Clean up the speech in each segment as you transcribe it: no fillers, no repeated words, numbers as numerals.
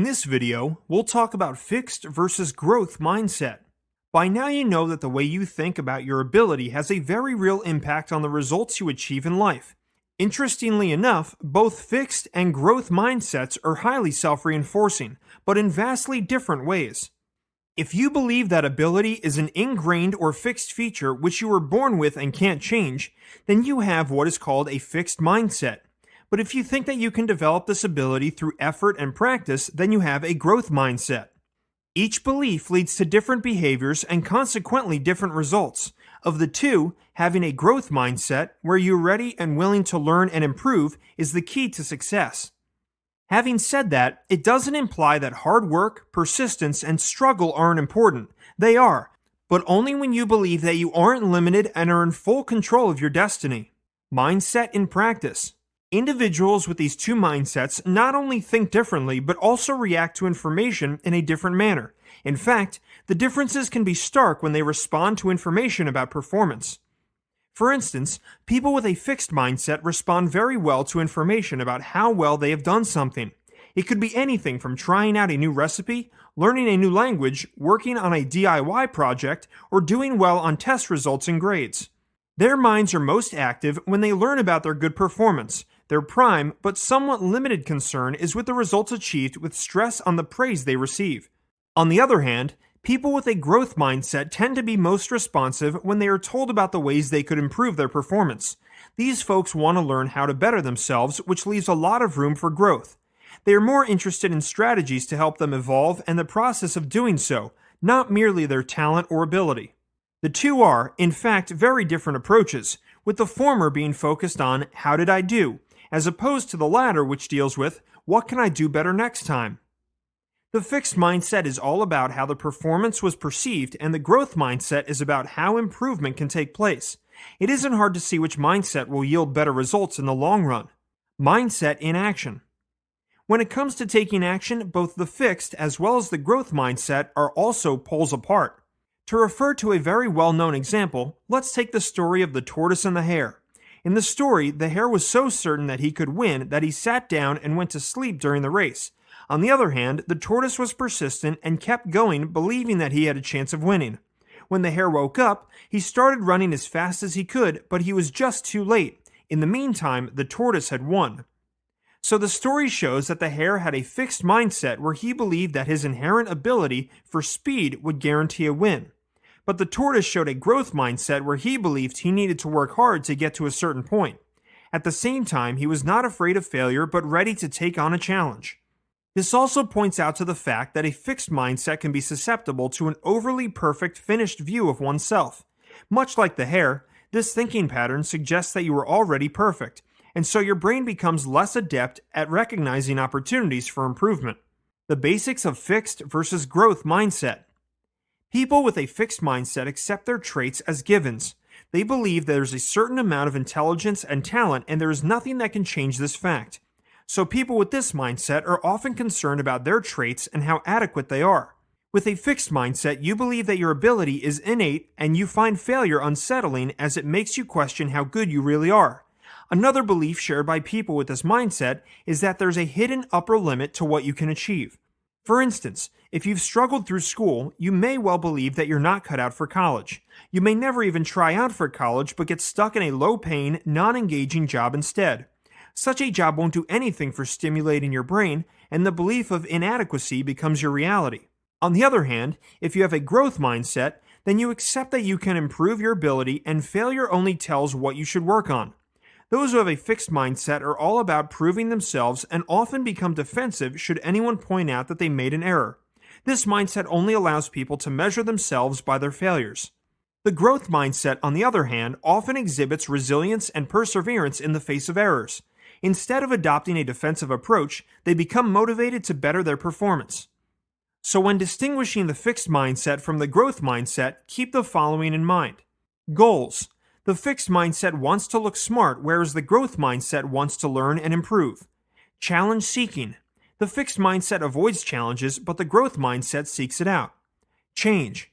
In this video, we'll talk about fixed versus growth mindset. By now you know that the way you think about your ability has a very real impact on the results you achieve in life. Interestingly enough, both fixed and growth mindsets are highly self-reinforcing, but in vastly different ways. If you believe that ability is an ingrained or fixed feature which you were born with and can't change, then you have what is called a fixed mindset. But if you think that you can develop this ability through effort and practice, then you have a growth mindset. Each belief leads to different behaviors and consequently different results. Of the two, having a growth mindset, where you're ready and willing to learn and improve, is the key to success. Having said that, it doesn't imply that hard work, persistence, and struggle aren't important. They are, but only when you believe that you aren't limited and are in full control of your destiny. Mindset in practice. Individuals with these two mindsets not only think differently, but also react to information in a different manner. In fact, the differences can be stark when they respond to information about performance. For instance, people with a fixed mindset respond very well to information about how well they have done something. It could be anything from trying out a new recipe, learning a new language, working on a DIY project, or doing well on test results and grades. Their minds are most active when they learn about their good performance. Their prime but somewhat limited concern is with the results achieved with stress on the praise they receive. On the other hand, people with a growth mindset tend to be most responsive when they are told about the ways they could improve their performance. These folks want to learn how to better themselves, which leaves a lot of room for growth. They are more interested in strategies to help them evolve and the process of doing so, not merely their talent or ability. The two are, in fact, very different approaches, with the former being focused on "how did I do?" as opposed to the latter, which deals with "what can I do better next time?" The fixed mindset is all about how the performance was perceived, and the growth mindset is about how improvement can take place. It isn't hard to see which mindset will yield better results in the long run. Mindset in action. When it comes to taking action, both the fixed as well as the growth mindset are also poles apart. To refer to a very well-known example, let's take the story of the tortoise and the hare. In the story, the hare was so certain that he could win that he sat down and went to sleep during the race. On the other hand, the tortoise was persistent and kept going, believing that he had a chance of winning. When the hare woke up, he started running as fast as he could, but he was just too late. In the meantime, the tortoise had won. So the story shows that the hare had a fixed mindset where he believed that his inherent ability for speed would guarantee a win. But the tortoise showed a growth mindset where he believed he needed to work hard to get to a certain point. At the same time, he was not afraid of failure but ready to take on a challenge. This also points out to the fact that a fixed mindset can be susceptible to an overly perfect finished view of oneself. Much like the hare, this thinking pattern suggests that you are already perfect, and so your brain becomes less adept at recognizing opportunities for improvement. The basics of fixed versus growth mindset. People with a fixed mindset accept their traits as givens. They believe there's a certain amount of intelligence and talent, and there is nothing that can change this fact. So people with this mindset are often concerned about their traits and how adequate they are. With a fixed mindset, you believe that your ability is innate, and you find failure unsettling as it makes you question how good you really are. Another belief shared by people with this mindset is that there's a hidden upper limit to what you can achieve. For instance, if you've struggled through school, you may well believe that you're not cut out for college. You may never even try out for college but get stuck in a low-paying, non-engaging job instead. Such a job won't do anything for stimulating your brain, and the belief of inadequacy becomes your reality. On the other hand, if you have a growth mindset, then you accept that you can improve your ability and failure only tells what you should work on. Those who have a fixed mindset are all about proving themselves and often become defensive should anyone point out that they made an error. This mindset only allows people to measure themselves by their failures. The growth mindset, on the other hand, often exhibits resilience and perseverance in the face of errors. Instead of adopting a defensive approach, they become motivated to better their performance. So when distinguishing the fixed mindset from the growth mindset, keep the following in mind. Goals. The fixed mindset wants to look smart, whereas the growth mindset wants to learn and improve. Challenge seeking. The fixed mindset avoids challenges, but the growth mindset seeks it out. Change.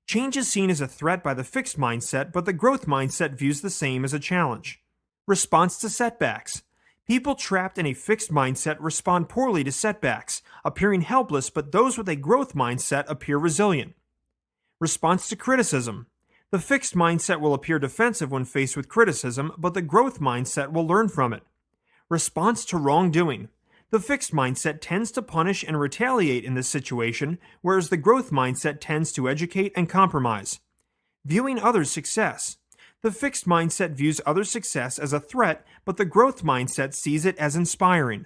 Change is seen as a threat by the fixed mindset, but the growth mindset views the same as a challenge. Response to setbacks. People trapped in a fixed mindset respond poorly to setbacks, appearing helpless, but those with a growth mindset appear resilient. Response to criticism. The fixed mindset will appear defensive when faced with criticism, but the growth mindset will learn from it. Response to wrongdoing. The fixed mindset tends to punish and retaliate in this situation, whereas the growth mindset tends to educate and compromise. Viewing others' success. The fixed mindset views others' success as a threat, but the growth mindset sees it as inspiring.